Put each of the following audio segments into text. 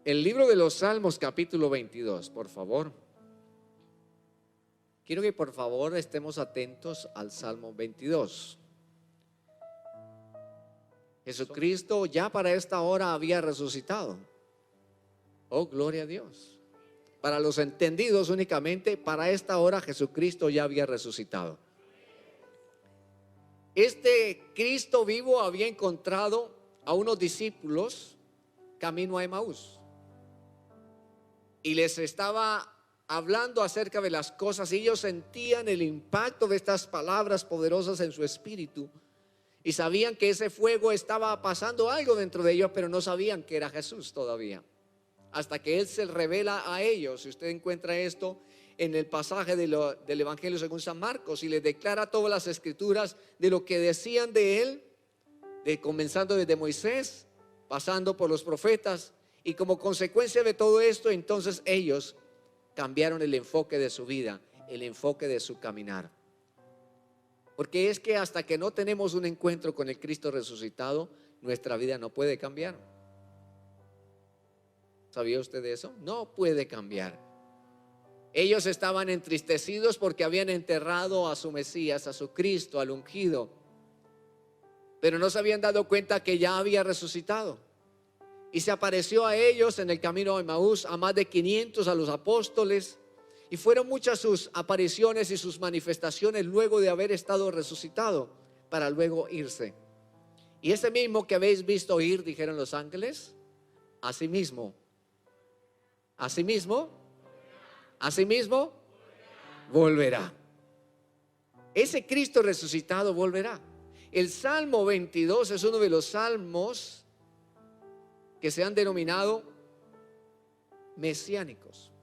El libro de los Salmos, capítulo 22, por favor. Quiero que por favor estemos atentos al Salmo 22. Jesucristo ya para esta hora había resucitado. Oh, gloria a Dios. Para los entendidos únicamente, para esta hora Jesucristo ya había resucitado. Este Cristo vivo había encontrado a unos discípulos camino a Emaús y les estaba hablando acerca de las cosas, y ellos sentían el impacto de estas palabras poderosas en su espíritu y sabían que ese fuego estaba pasando algo dentro de ellos, pero no sabían que era Jesús todavía, hasta que Él se revela a ellos. Si usted encuentra esto en el pasaje del Evangelio según San Marcos, y les declara todas las escrituras de lo que decían de Él, comenzando desde Moisés, pasando por los profetas, y como consecuencia de todo esto, entonces ellos cambiaron el enfoque de su vida, el enfoque de su caminar. Porque es que hasta que no tenemos un encuentro con el Cristo resucitado, nuestra vida no puede cambiar. ¿Sabía usted de eso? No puede cambiar. Ellos estaban entristecidos porque habían enterrado a su Mesías, a su Cristo, al ungido, pero no se habían dado cuenta que ya había resucitado. Y se apareció a ellos en el camino a Emaús, a más de 500, a los apóstoles, y fueron muchas sus apariciones y sus manifestaciones luego de haber estado resucitado, para luego irse. Y ese mismo que habéis visto ir, dijeron los ángeles, asimismo volverá. Ese Cristo resucitado volverá. El Salmo 22 es uno de los salmos que se han denominado mesiánicos,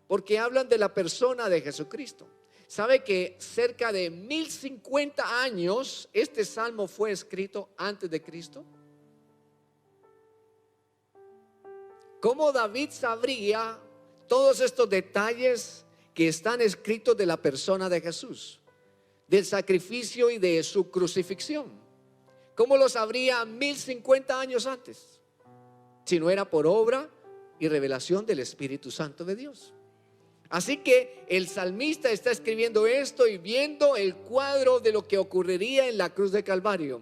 porque hablan de la persona de Jesucristo. ¿Sabe que cerca de 1050 años este salmo fue escrito antes de Cristo? ¿Cómo David sabría todos estos detalles que están escritos de la persona de Jesús, del sacrificio y de su crucifixión? ¿Cómo lo sabría 1050 años antes? Si no era por obra y revelación del Espíritu Santo de Dios. Así que el salmista está escribiendo esto y viendo el cuadro de lo que ocurriría en la cruz de Calvario,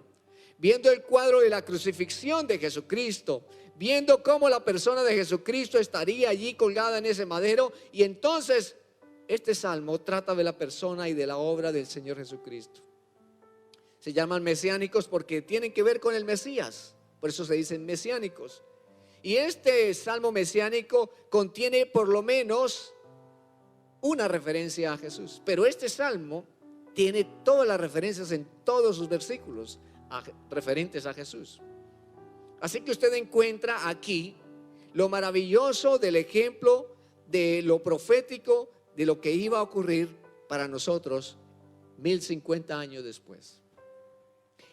viendo el cuadro de la crucifixión de Jesucristo, viendo cómo la persona de Jesucristo estaría allí colgada en ese madero. Y entonces este salmo trata de la persona y de la obra del Señor Jesucristo. Se llaman mesiánicos porque tienen que ver con el Mesías, por eso se dicen mesiánicos. Y este salmo mesiánico contiene por lo menos una referencia a Jesús, pero este salmo tiene todas las referencias en todos sus versículos referentes a Jesús. Así que usted encuentra aquí lo maravilloso del ejemplo, de lo profético, de lo que iba a ocurrir para nosotros 1050 años después.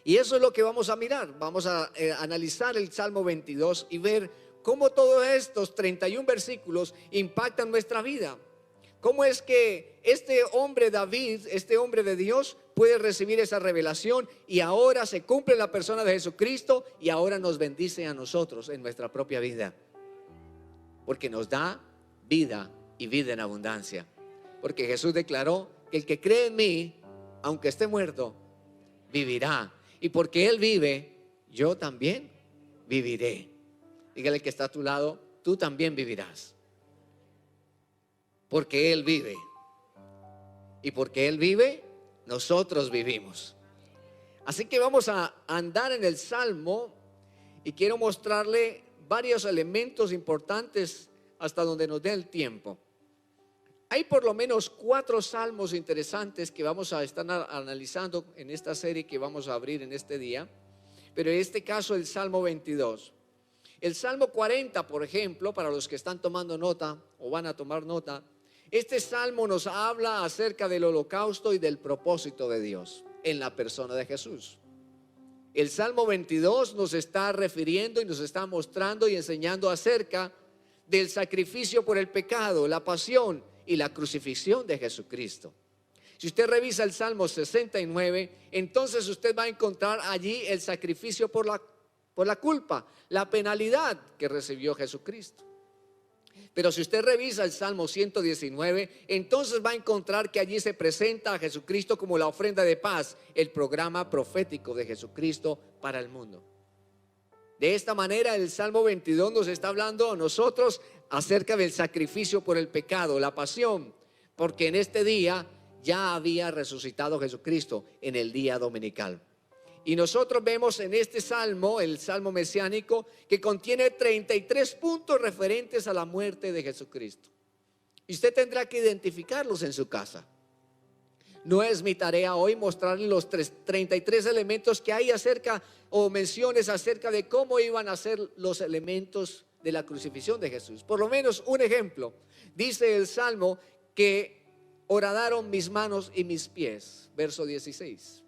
Y eso es lo que vamos a mirar. Vamos a analizar el Salmo 22 y ver cómo todos estos 31 versículos impactan nuestra vida. Cómo es que este hombre David, este hombre de Dios, puede recibir esa revelación y ahora se cumple en la persona de Jesucristo y ahora nos bendice a nosotros en nuestra propia vida. Porque nos da vida y vida en abundancia. Porque Jesús declaró que el que cree en mí, aunque esté muerto, vivirá. Y porque Él vive, yo también viviré. Dígale que está a tu lado, tú también vivirás. Porque Él vive. Y porque Él vive, nosotros vivimos. Así que vamos a andar en el Salmo y quiero mostrarle varios elementos importantes hasta donde nos dé el tiempo. Hay por lo menos 4 salmos interesantes que vamos a estar analizando en esta serie que vamos a abrir en este día. Pero en este caso el Salmo 22. El Salmo 40, por ejemplo, para los que están tomando nota o van a tomar nota, este salmo nos habla acerca del holocausto y del propósito de Dios en la persona de Jesús. El Salmo 22 nos está refiriendo y nos está mostrando y enseñando acerca del sacrificio por el pecado, la pasión y la crucifixión de Jesucristo. Si usted revisa el Salmo 69, entonces usted va a encontrar allí el sacrificio por la culpa, la penalidad que recibió Jesucristo. Pero si usted revisa el Salmo 119, entonces va a encontrar que allí se presenta a Jesucristo como la ofrenda de paz, el programa profético de Jesucristo para el mundo. De esta manera el Salmo 22 nos está hablando a nosotros acerca del sacrificio por el pecado, la pasión, porque en este día ya había resucitado Jesucristo en el día dominical. Y nosotros vemos en este salmo, el salmo mesiánico, que contiene 33 puntos referentes a la muerte de Jesucristo. Y usted tendrá que identificarlos en su casa. No es mi tarea hoy mostrarle los 33 elementos que hay acerca, o menciones acerca de cómo iban a ser los elementos de la crucifixión de Jesús. Por lo menos un ejemplo. Dice el salmo que horadaron mis manos y mis pies. Verso 16.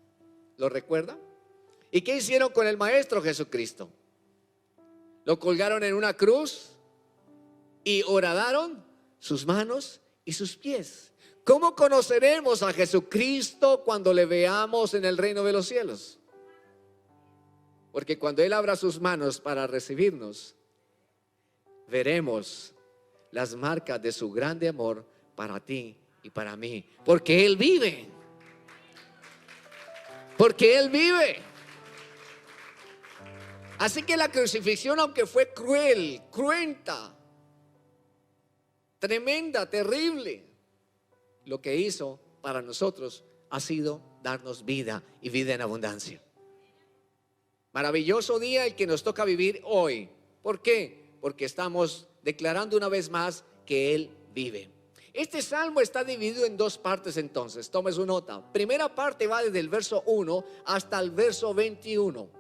¿Lo recuerda? ¿Y qué hicieron con el Maestro Jesucristo? Lo colgaron en una cruz y horadaron sus manos y sus pies. ¿Cómo conoceremos a Jesucristo cuando le veamos en el reino de los cielos? Porque cuando Él abra sus manos para recibirnos, veremos las marcas de su grande amor para ti y para mí. Porque Él vive. Porque Él vive. Así que la crucifixión, aunque fue cruel, cruenta, tremenda, terrible, lo que hizo para nosotros ha sido darnos vida y vida en abundancia. Maravilloso día el que nos toca vivir hoy. ¿Por qué? Porque estamos declarando una vez más que Él vive. Este salmo está dividido en dos partes entonces. Tome su nota. Primera parte va desde el verso 1 hasta el verso 21.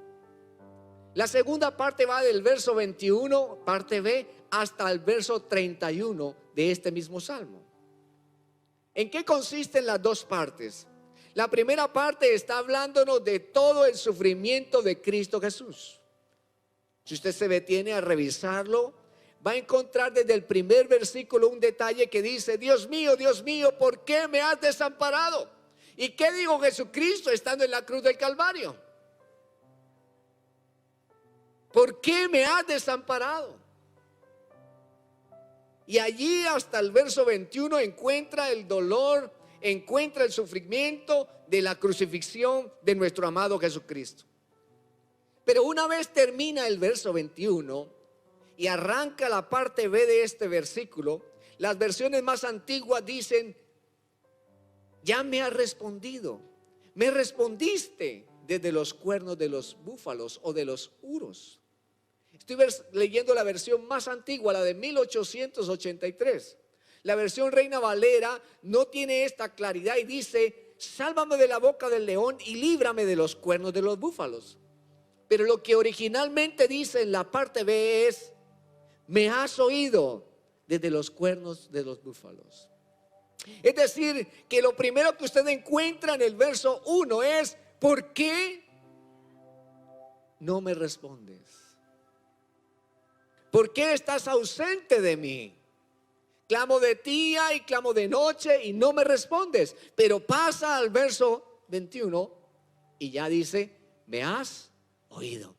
La segunda parte va del verso 21, parte B, hasta el verso 31 de este mismo salmo. ¿En qué consisten las dos partes? La primera parte está hablándonos de todo el sufrimiento de Cristo Jesús. Si usted se detiene a revisarlo, va a encontrar desde el primer versículo un detalle que dice: Dios mío, ¿por qué me has desamparado? ¿Y qué dijo Jesucristo estando en la cruz del Calvario? ¿Por qué me has desamparado? Y allí hasta el verso 21 encuentra el dolor, encuentra el sufrimiento de la crucifixión de nuestro amado Jesucristo. Pero una vez termina el verso 21 y arranca la parte B de este versículo, las versiones más antiguas dicen: ya me has respondido, me respondiste desde los cuernos de los búfalos o de los uros. Estoy leyendo la versión más antigua, la de 1883. La versión Reina Valera no tiene esta claridad y dice: sálvame de la boca del león y líbrame de los cuernos de los búfalos. Pero lo que originalmente dice en la parte B es: me has oído desde los cuernos de los búfalos. Es decir, que lo primero que usted encuentra en el verso 1 es: ¿por qué no me respondes? ¿Por qué estás ausente de mí? Clamo de día y clamo de noche y no me respondes. Pero pasa al verso 21 y ya dice: me has oído.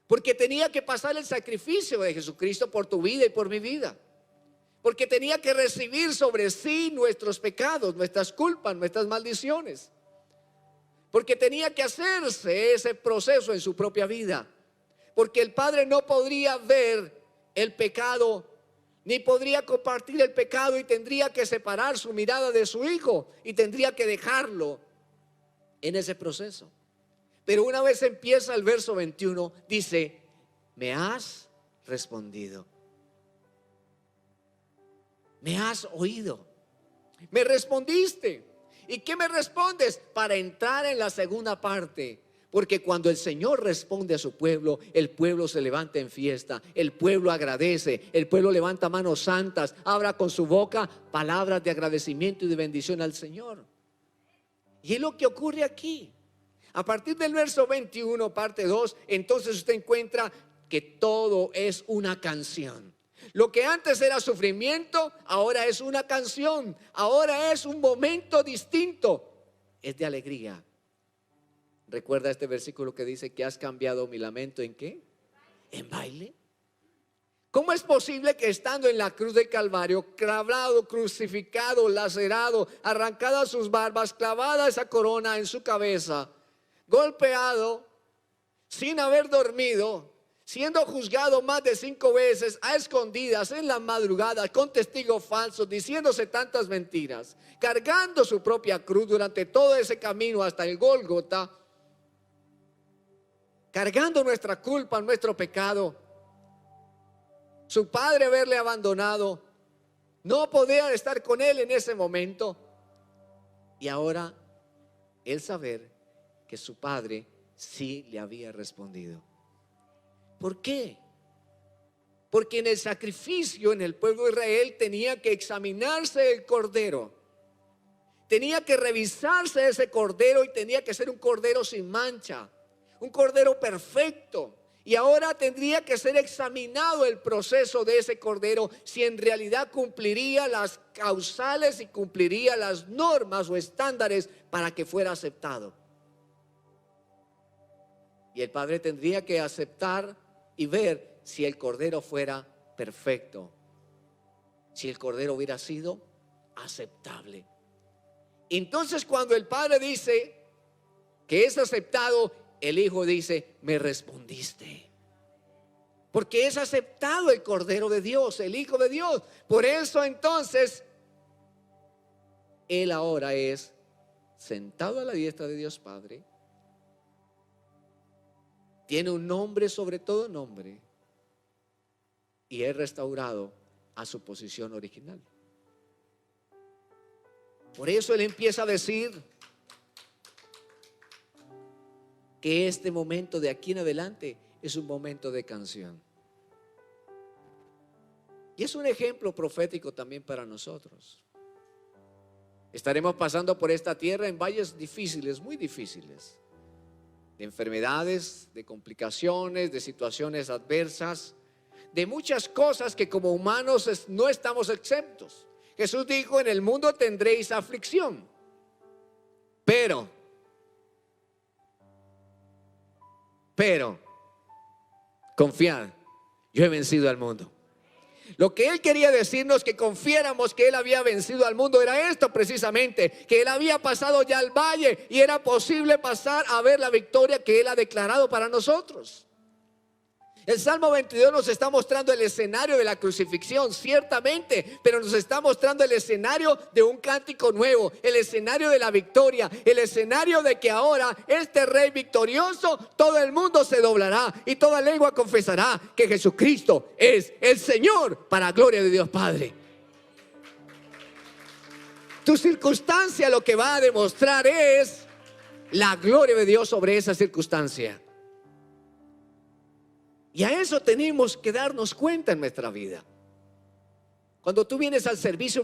Porque tenía que pasar el sacrificio de Jesucristo por tu vida y por mi vida. Porque tenía que recibir sobre sí nuestros pecados, nuestras culpas, nuestras maldiciones. Porque tenía que hacerse ese proceso en su propia vida. Porque el Padre no podría ver el pecado, ni podría compartir el pecado, y tendría que separar su mirada de su Hijo y tendría que dejarlo en ese proceso. Pero una vez empieza el verso 21, dice: me has respondido, me has oído, me respondiste. ¿Y qué me respondes? Para entrar en la segunda parte. Porque cuando el Señor responde a su pueblo, el pueblo se levanta en fiesta, el pueblo agradece, el pueblo levanta manos santas, habla con su boca palabras de agradecimiento y de bendición al Señor. Y es lo que ocurre aquí. A partir del verso 21, parte 2, entonces usted encuentra que todo es una canción. Lo que antes era sufrimiento, ahora es una canción, ahora es un momento distinto, es de alegría. ¿Recuerda este versículo que dice que has cambiado mi lamento en qué? En baile. ¿Cómo es posible que estando en la cruz del Calvario, clavado, crucificado, lacerado, arrancada sus barbas, clavada esa corona en su cabeza, golpeado, sin haber dormido, siendo juzgado más de 5 veces, a escondidas, en la madrugada, con testigos falsos, diciéndose tantas mentiras, cargando su propia cruz durante todo ese camino hasta el Gólgota, cargando nuestra culpa, nuestro pecado, su padre haberle abandonado, no podía estar con él en ese momento, y ahora él saber que su padre sí le había respondido. ¿Por qué? Porque en el sacrificio en el pueblo de Israel tenía que examinarse el cordero, tenía que revisarse ese cordero y tenía que ser un cordero sin mancha, un cordero perfecto. Y ahora tendría que ser examinado el proceso de ese cordero, si en realidad cumpliría las causales y cumpliría las normas o estándares para que fuera aceptado. Y el padre tendría que aceptar y ver si el cordero fuera perfecto, si el cordero hubiera sido aceptable. Entonces, cuando el padre dice que es aceptado, el hijo dice: me respondiste. Porque es aceptado el Cordero de Dios, el Hijo de Dios. Por eso entonces, él ahora es sentado a la diestra de Dios Padre. Tiene un nombre sobre todo nombre. Y es restaurado a su posición original. Por eso él empieza a decir que este momento de aquí en adelante es un momento de canción. Y es un ejemplo profético también para nosotros. Estaremos pasando por esta tierra en valles difíciles, muy difíciles, de enfermedades, de complicaciones, de situaciones adversas, de muchas cosas que como humanos no estamos exentos. Jesús dijo: en el mundo tendréis aflicción, pero confiad, yo he vencido al mundo. Lo que él quería decirnos, que confiáramos que él había vencido al mundo, era esto precisamente: que él había pasado ya al valle y era posible pasar a ver la victoria que él ha declarado para nosotros. El Salmo 22 nos está mostrando el escenario de la crucifixión, ciertamente, pero nos está mostrando el escenario de un cántico nuevo, el escenario de la victoria, el escenario de que ahora este rey victorioso, todo el mundo se doblará y toda lengua confesará que Jesucristo es el Señor, para gloria de Dios Padre. Tu circunstancia lo que va a demostrar es la gloria de Dios sobre esa circunstancia. Y a eso tenemos que darnos cuenta en nuestra vida. Cuando tú vienes al servicio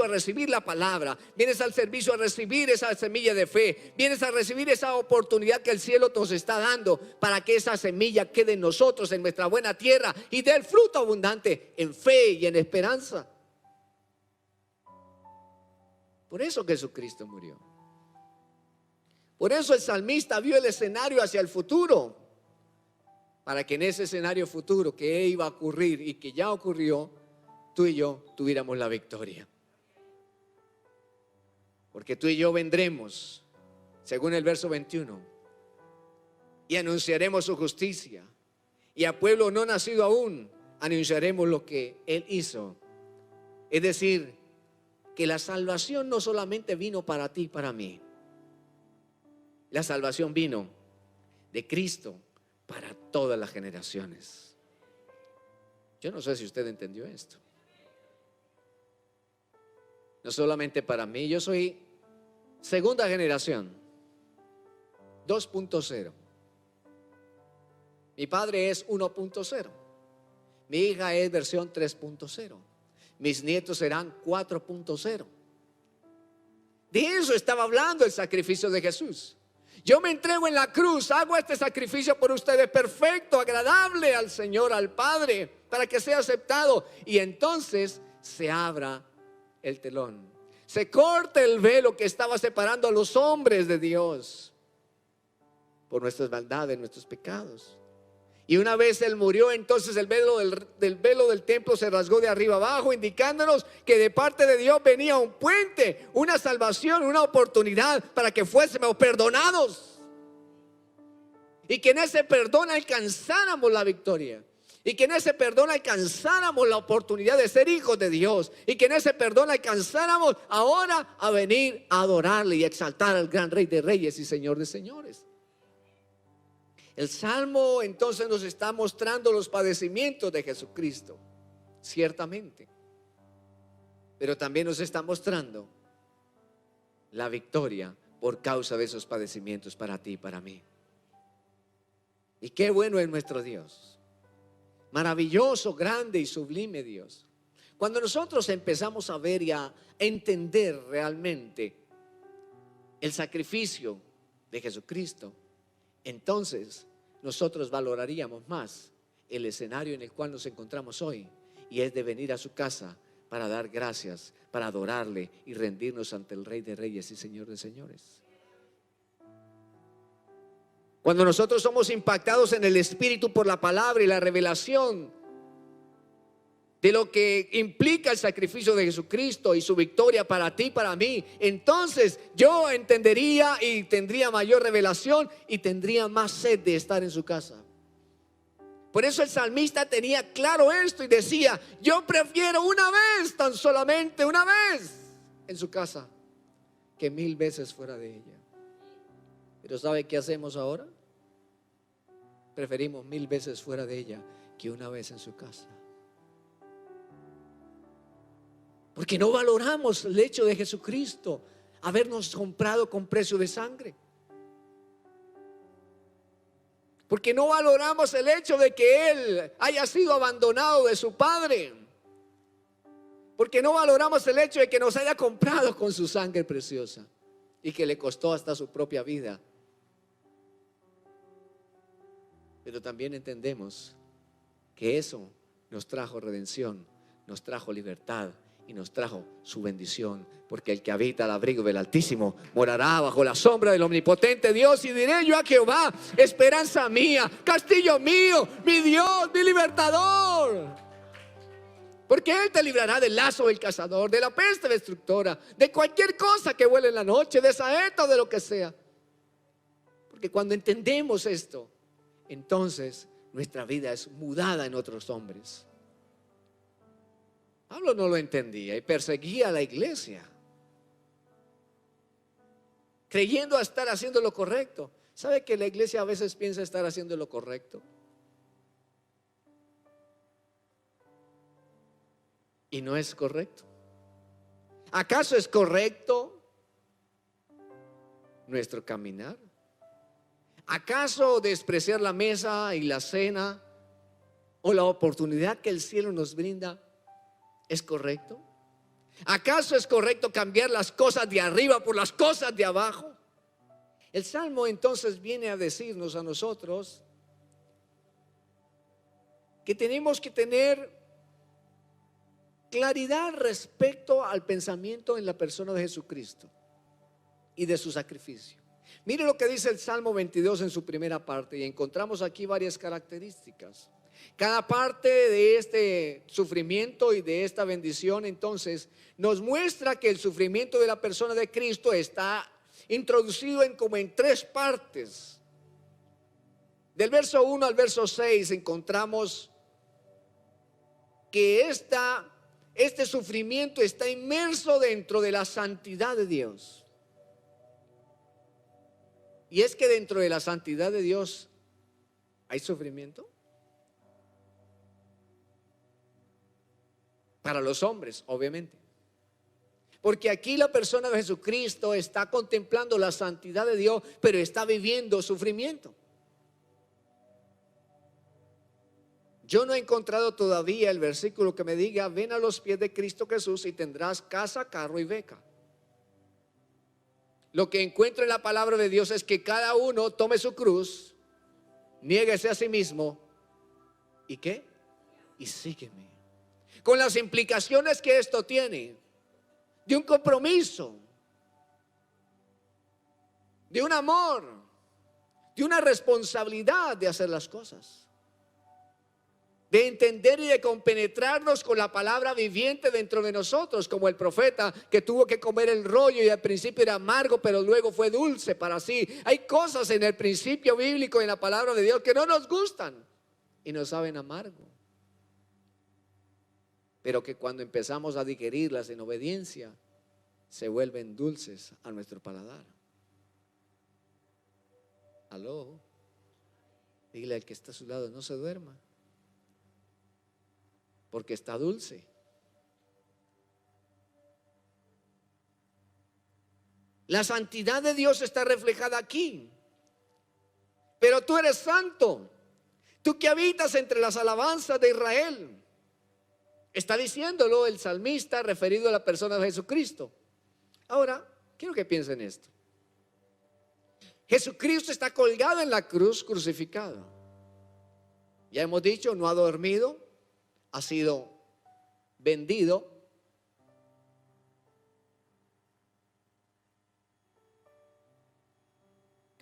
a recibir la palabra, vienes al servicio a recibir esa semilla de fe, vienes a recibir esa oportunidad que el cielo nos está dando para que esa semilla quede en nosotros, en nuestra buena tierra, y dé el fruto abundante en fe y en esperanza. Por eso Jesucristo murió. Por eso el salmista vio el escenario hacia el futuro, para que en ese escenario futuro que iba a ocurrir y que ya ocurrió, tú y yo tuviéramos la victoria. Porque tú y yo vendremos, según el verso 21, y anunciaremos su justicia, y a pueblo no nacido aún anunciaremos lo que él hizo. Es decir, que la salvación no solamente vino para ti y para mí. La salvación vino de Cristo para todas las generaciones. Yo no sé si usted entendió esto. No solamente para mí, yo soy segunda generación, 2.0. Mi padre es 1.0. Mi hija es versión 3.0. Mis nietos serán 4.0. De eso estaba hablando el sacrificio de Jesús. Yo me entrego en la cruz, hago este sacrificio por ustedes, perfecto, agradable al Señor, al Padre, para que sea aceptado. Y entonces se abra el telón, se corta el velo que estaba separando a los hombres de Dios por nuestras maldades, nuestros pecados. Y una vez Él murió, entonces el velo del templo se rasgó de arriba abajo, indicándonos que de parte de Dios venía un puente, una salvación, una oportunidad para que fuésemos perdonados. Y que en ese perdón alcanzáramos la victoria. Y que en ese perdón alcanzáramos la oportunidad de ser hijos de Dios. Y que en ese perdón alcanzáramos ahora a venir a adorarle y a exaltar al gran Rey de Reyes y Señor de Señores. El Salmo entonces nos está mostrando los padecimientos de Jesucristo, ciertamente. Pero también nos está mostrando la victoria por causa de esos padecimientos para ti y para mí. Y qué bueno es nuestro Dios. Maravilloso, grande y sublime Dios. Cuando nosotros empezamos a ver y a entender realmente el sacrificio de Jesucristo, entonces nosotros valoraríamos más el escenario en el cual nos encontramos hoy, y es de venir a su casa para dar gracias, para adorarle y rendirnos ante el Rey de Reyes y Señor de Señores. Cuando nosotros somos impactados en el Espíritu por la palabra y la revelación de lo que implica el sacrificio de Jesucristo y su victoria para ti y para mí, entonces yo entendería y tendría mayor revelación y tendría más sed de estar en su casa. Por eso el salmista tenía claro esto y decía: yo prefiero una vez, tan solamente una vez en su casa, que 1000 veces fuera de ella. Pero ¿sabe qué hacemos ahora? Preferimos 1000 veces fuera de ella que una vez en su casa. Porque no valoramos el hecho de Jesucristo habernos comprado con precio de sangre. Porque no valoramos el hecho de que Él haya sido abandonado de su Padre. Porque no valoramos el hecho de que nos haya comprado con su sangre preciosa y que le costó hasta su propia vida. Pero también entendemos que eso nos trajo redención, nos trajo libertad y nos trajo su bendición. Porque el que habita al abrigo del Altísimo morará bajo la sombra del omnipotente Dios. Y diré yo a Jehová: esperanza mía, castillo mío, mi Dios, mi libertador. Porque Él te librará del lazo del cazador, de la peste destructora, de cualquier cosa que vuele en la noche, de saeta o de lo que sea. Porque cuando entendemos esto, entonces nuestra vida es mudada en otros hombres. Pablo no lo entendía y perseguía a la iglesia, creyendo a estar haciendo lo correcto. ¿Sabe que la iglesia a veces piensa estar haciendo lo correcto? Y no es correcto. ¿Acaso es correcto nuestro caminar? ¿Acaso despreciar la mesa y la cena o la oportunidad que el cielo nos brinda es correcto? ¿Acaso es correcto cambiar las cosas de arriba por las cosas de abajo? El Salmo entonces viene a decirnos a nosotros que tenemos que tener claridad respecto al pensamiento en la persona de Jesucristo y de su sacrificio. Mire lo que dice el Salmo 22 en su primera parte, y encontramos aquí varias características. Cada parte de este sufrimiento y de esta bendición entonces nos muestra que el sufrimiento de la persona de Cristo está introducido como en 3 partes. Del verso 1 al verso 6 encontramos que este sufrimiento está inmerso dentro de la santidad de Dios. Y es que dentro de la santidad de Dios hay sufrimiento. Para los hombres, obviamente. Porque aquí la persona de Jesucristo está contemplando la santidad de Dios, pero está viviendo sufrimiento. Yo no he encontrado todavía el versículo que me diga: ven a los pies de Cristo Jesús y tendrás casa, carro y beca. Lo que encuentro en la palabra de Dios es que cada uno tome su cruz, niéguese a sí mismo y ¿qué? Y sígueme. Con las implicaciones que esto tiene, de un compromiso, de un amor, de una responsabilidad de hacer las cosas. de entender y de compenetrarnos con la palabra viviente dentro de nosotros, como el profeta que tuvo que comer el rollo y al principio era amargo, pero luego fue dulce para sí. Hay cosas en el principio bíblico, en la palabra de Dios, que no nos gustan y nos saben amargo, pero que cuando empezamos a digerirlas en obediencia, se vuelven dulces a nuestro paladar. Aló, dile al que está a su lado, no se duerma, porque está dulce. La santidad de Dios está reflejada aquí. Pero tú eres santo, tú que habitas entre las alabanzas de Israel. Está diciéndolo el salmista referido a la persona de Jesucristo. Ahora, quiero que piensen esto. Jesucristo está colgado en la cruz, crucificado. Ya hemos dicho, no ha dormido, ha sido vendido.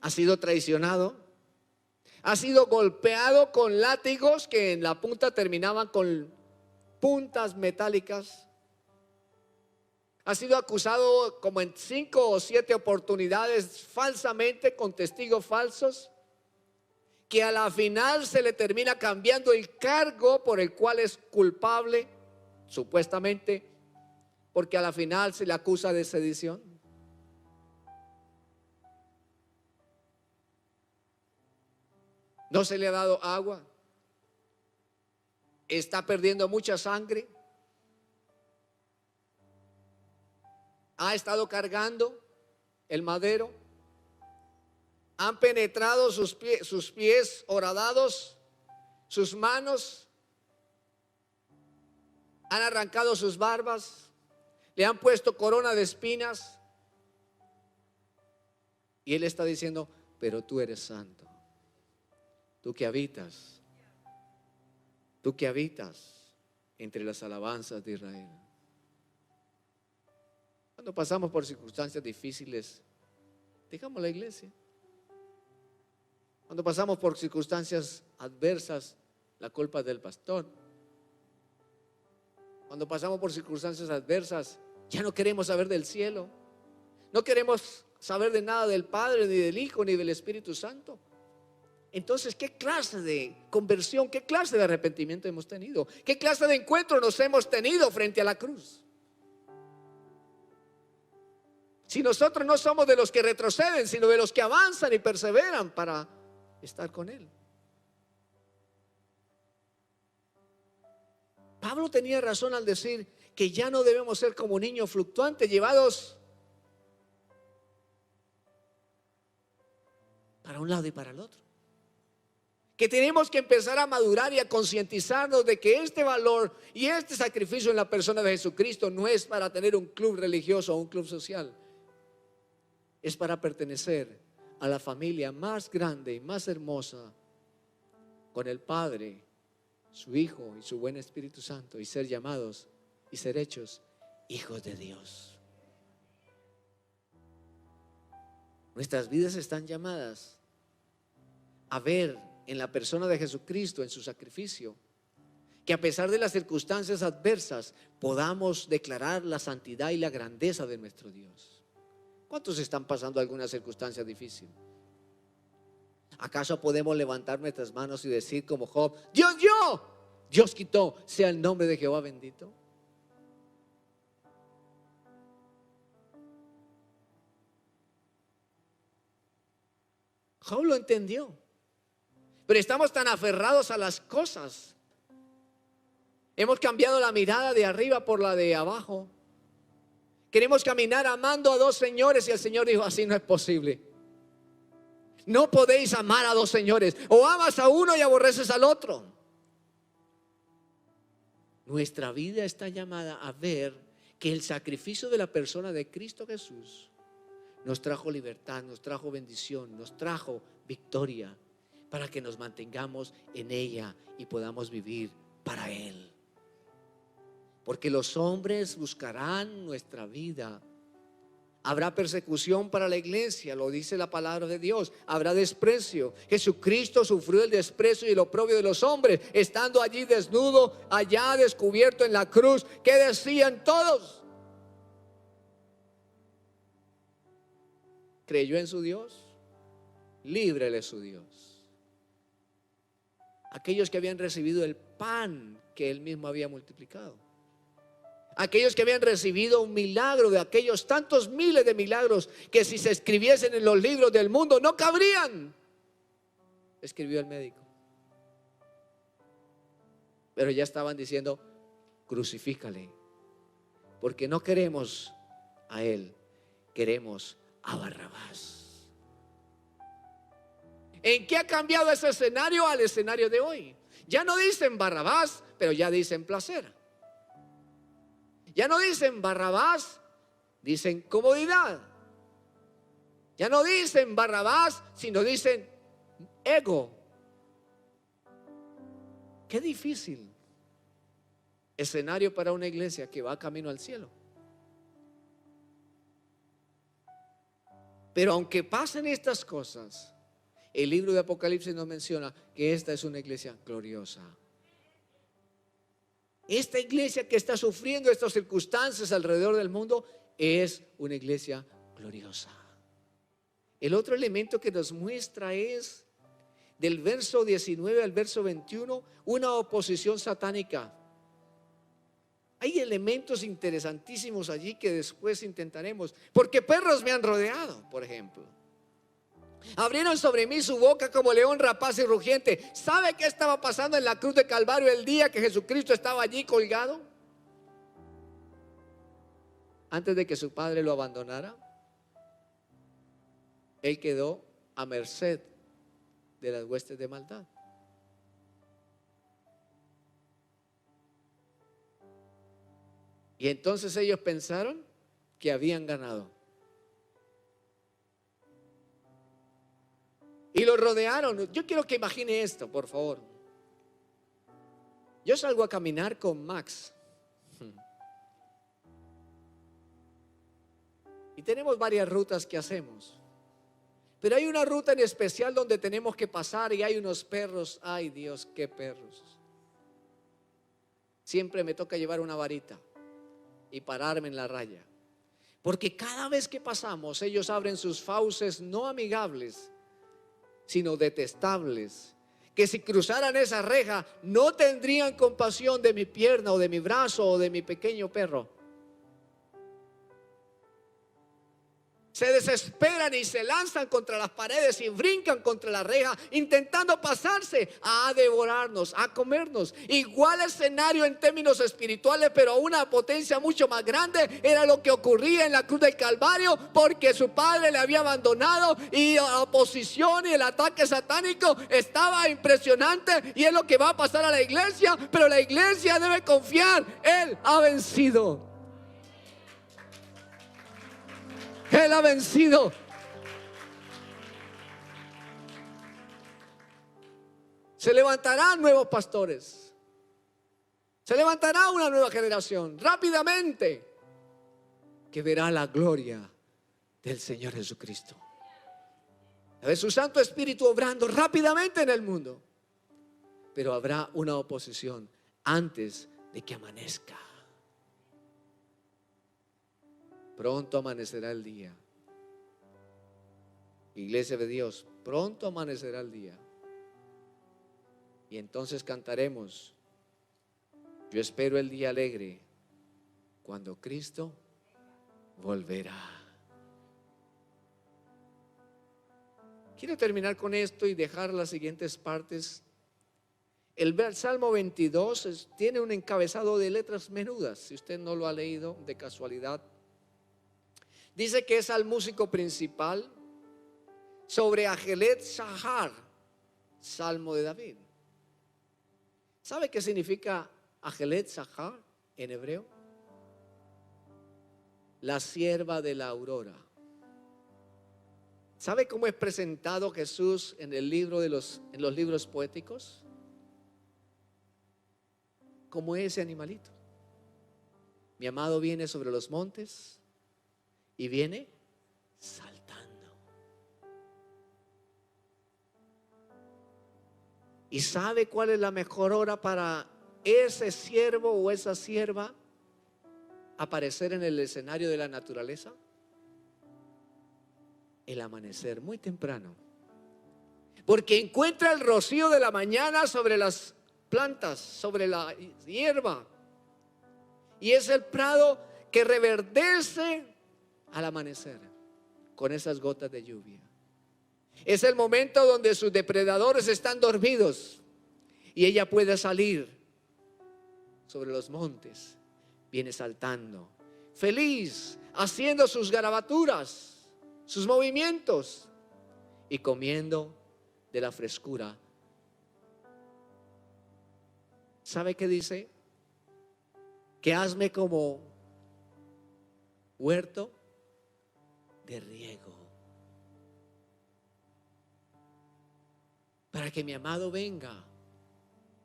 Ha sido traicionado. Ha sido golpeado con látigos que en la punta terminaban con puntas metálicas. Ha sido acusado como en 5 o 7 oportunidades falsamente con testigos falsos, que a la final se le termina cambiando el cargo por el cual es culpable, supuestamente, porque a la final se le acusa de sedición. No se le ha dado agua, está perdiendo mucha sangre, ha estado cargando el madero, han penetrado sus pies horadados, sus manos, han arrancado sus barbas, le han puesto corona de espinas, y él está diciendo, pero tú eres santo, tú que habitas entre las alabanzas de Israel. Cuando pasamos por circunstancias difíciles, dejamos la iglesia. Cuando pasamos por circunstancias adversas, la culpa es del pastor. Cuando pasamos por circunstancias adversas, ya no queremos saber del cielo. No queremos saber de nada del Padre, ni del Hijo, ni del Espíritu Santo. Entonces, ¿qué clase de conversión, qué clase de arrepentimiento hemos tenido? ¿Qué clase de encuentro nos hemos tenido frente a la cruz? Si nosotros no somos de los que retroceden, sino de los que avanzan y perseveran para estar con Él. Pablo tenía razón al decir que ya no debemos ser como niños fluctuantes, llevados para un lado y para el otro. Que tenemos que empezar a madurar y a concientizarnos de que este valor y este sacrificio en la persona de Jesucristo no es para tener un club religioso o un club social. Es para pertenecer a la familia más grande y más hermosa, con el Padre, su Hijo y su buen Espíritu Santo, y ser llamados y ser hechos hijos de Dios. Nuestras vidas están llamadas a ver en la persona de Jesucristo, en su sacrificio, que a pesar de las circunstancias adversas podamos declarar la santidad y la grandeza de nuestro Dios. ¿Cuántos están pasando alguna circunstancia difícil? ¿Acaso podemos levantar nuestras manos y decir como Job, Dios dio, Dios quitó, sea el nombre de Jehová bendito? Job lo entendió. Pero estamos tan aferrados a las cosas. Hemos cambiado la mirada de arriba por la de abajo. Queremos caminar amando a dos señores y el Señor dijo, así no es posible. No podéis amar a dos señores. O amas a uno y aborreces al otro. Nuestra vida está llamada a ver que el sacrificio de la persona de Cristo Jesús nos trajo libertad, nos trajo bendición, nos trajo victoria, para que nos mantengamos en ella y podamos vivir para Él. Porque los hombres buscarán nuestra vida Habrá persecución para la iglesia, lo dice la palabra de Dios. Habrá desprecio. Jesucristo sufrió el desprecio y el oprobio de los hombres, estando allí desnudo, allá descubierto en la cruz. ¿Qué decían todos? ¿Creyó en su Dios? Líbrele su Dios. Aquellos que habían recibido el pan que él mismo había multiplicado. Aquellos que habían recibido un milagro de aquellos tantos miles de milagros que si se escribiesen en los libros del mundo no cabrían. Escribió el médico. Pero ya estaban diciendo, crucifícale. Porque no queremos a él, queremos a Barrabás. ¿En qué ha cambiado ese escenario al escenario de hoy? Ya no dicen Barrabás, pero ya dicen placer. Ya no dicen Barrabás, dicen comodidad. Ya no dicen Barrabás, sino dicen ego. Qué difícil escenario para una iglesia que va camino al cielo. Pero aunque pasen estas cosas, el libro de Apocalipsis nos menciona que esta es una iglesia gloriosa. Esta iglesia que está sufriendo estas circunstancias alrededor del mundo es una iglesia gloriosa. El otro elemento que nos muestra es del verso 19 al verso 21, una oposición satánica. Hay elementos interesantísimos allí que después intentaremos. Porque perros me han rodeado, por ejemplo. Abrieron sobre mí su boca como león rapaz y rugiente. ¿Sabe qué estaba pasando en la cruz de Calvario el día que Jesucristo estaba allí colgado? Antes de que su padre lo abandonara, él quedó a merced de las huestes de maldad. Y entonces ellos pensaron que habían ganado. Y lo rodearon. Yo quiero que imagine esto, por favor. Yo salgo a caminar con Max. Y tenemos varias rutas que hacemos. Pero hay una ruta en especial donde tenemos que pasar y hay unos perros. Ay Dios, qué perros. Siempre me toca llevar una varita y pararme en la raya. Porque cada vez que pasamos, ellos abren sus fauces no amigables, sino detestables, que si cruzaran esa reja no tendrían compasión de mi pierna o de mi brazo o de mi pequeño perro. Se desesperan y se lanzan contra las paredes y brincan contra la reja, intentando pasarse a devorarnos, a comernos. Igual escenario en términos espirituales, pero a una potencia mucho más grande, era lo que ocurría en la cruz del Calvario, porque su padre le había abandonado y la oposición y el ataque satánico estaba impresionante. Y es lo que va a pasar a la iglesia, pero la iglesia debe confiar, Él ha vencido. Él ha vencido. Se levantarán nuevos pastores. Se levantará una nueva generación rápidamente que verá la gloria del Señor Jesucristo. De su Santo Espíritu obrando rápidamente en el mundo. Pero habrá una oposición antes de que amanezca. Pronto amanecerá el día. Iglesia de Dios, pronto amanecerá el día. Y entonces cantaremos: yo espero el día alegre cuando Cristo volverá. Quiero terminar con esto y dejar las siguientes partes. El Salmo 22 tiene un encabezado de letras menudas. Si usted no lo ha leído de casualidad, dice que es al músico principal sobre Ajelet Shahar, Salmo de David. ¿Sabe qué significa Ajelet Shahar en hebreo? La sierva de la aurora. ¿Sabe cómo es presentado Jesús en el libro en los libros poéticos? Como ese animalito. Mi amado viene sobre los montes y viene saltando. ¿Y sabe cuál es la mejor hora para ese siervo o esa sierva aparecer en el escenario de la naturaleza? El amanecer, muy temprano. Porque encuentra el rocío de la mañana sobre las plantas, sobre la hierba. Y es el prado que reverdece al amanecer con esas gotas de lluvia. Es el momento donde sus depredadores están dormidos y ella puede salir sobre los montes. Viene saltando, feliz, haciendo sus garabaturas, sus movimientos y comiendo de la frescura. ¿Sabe qué dice? Que hazme como huerto de riego, para que mi amado venga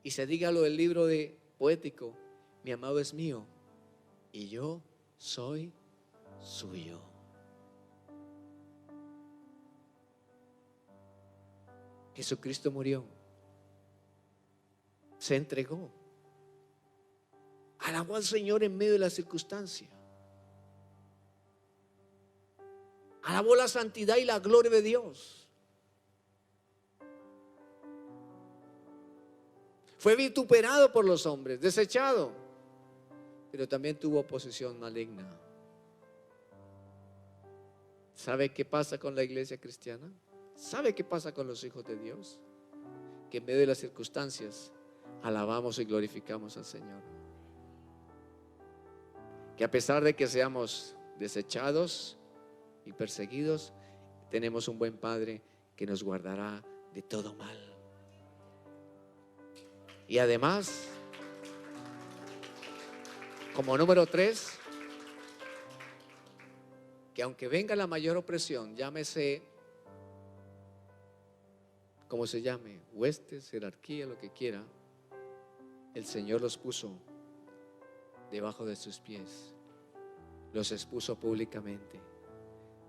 y se diga lo del libro de poético: mi amado es mío y yo soy suyo. Jesucristo murió, se entregó, alabó al Señor en medio de la circunstancia, alabó la santidad y la gloria de Dios. Fue vituperado por los hombres, desechado, pero también tuvo oposición maligna. ¿Sabe qué pasa con la iglesia cristiana? ¿Sabe qué pasa con los hijos de Dios? Que en medio de las circunstancias alabamos y glorificamos al Señor. Que a pesar de que seamos desechados y perseguidos, tenemos un buen Padre que nos guardará de todo mal. Y además, como número 3, que aunque venga la mayor opresión, llámese como se llame, huestes, jerarquía, lo que quiera, el Señor los puso debajo de sus pies, los expuso públicamente,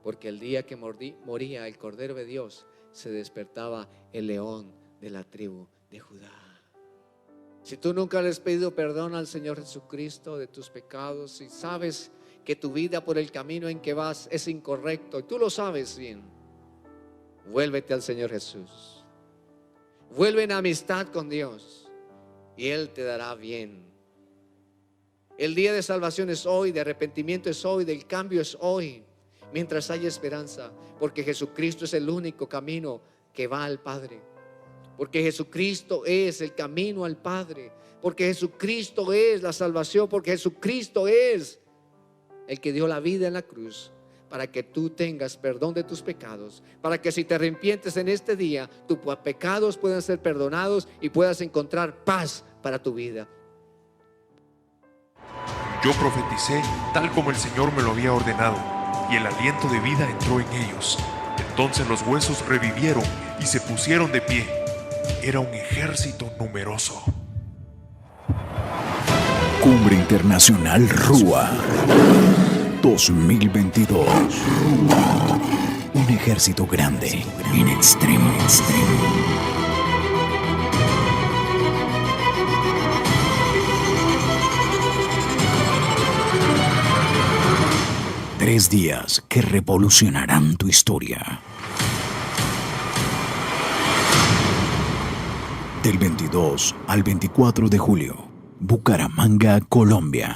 porque el día que moría el Cordero de Dios, se despertaba el león de la tribu de Judá. Si tú nunca le has pedido perdón al Señor Jesucristo de tus pecados, si sabes que tu vida por el camino en que vas es incorrecto, y tú lo sabes bien, vuélvete al Señor Jesús. Vuelve en amistad con Dios y Él te dará bien. El día de salvación es hoy, de arrepentimiento es hoy, del cambio es hoy, mientras haya esperanza, porque Jesucristo es el único camino que va al Padre, porque Jesucristo es el camino al Padre, porque Jesucristo es la salvación, porque Jesucristo es el que dio la vida en la cruz para que tú tengas perdón de tus pecados, para que si te arrepientes en este día, tus pecados puedan ser perdonados y puedas encontrar paz para tu vida. Yo profeticé tal como el Señor me lo había ordenado, y el aliento de vida entró en ellos. Entonces los huesos revivieron y se pusieron de pie. Era un ejército numeroso. Cumbre Internacional RUA 2022. Un ejército grande en extremo. 3 días que revolucionarán tu historia. Del 22 al 24 de julio, Bucaramanga, Colombia.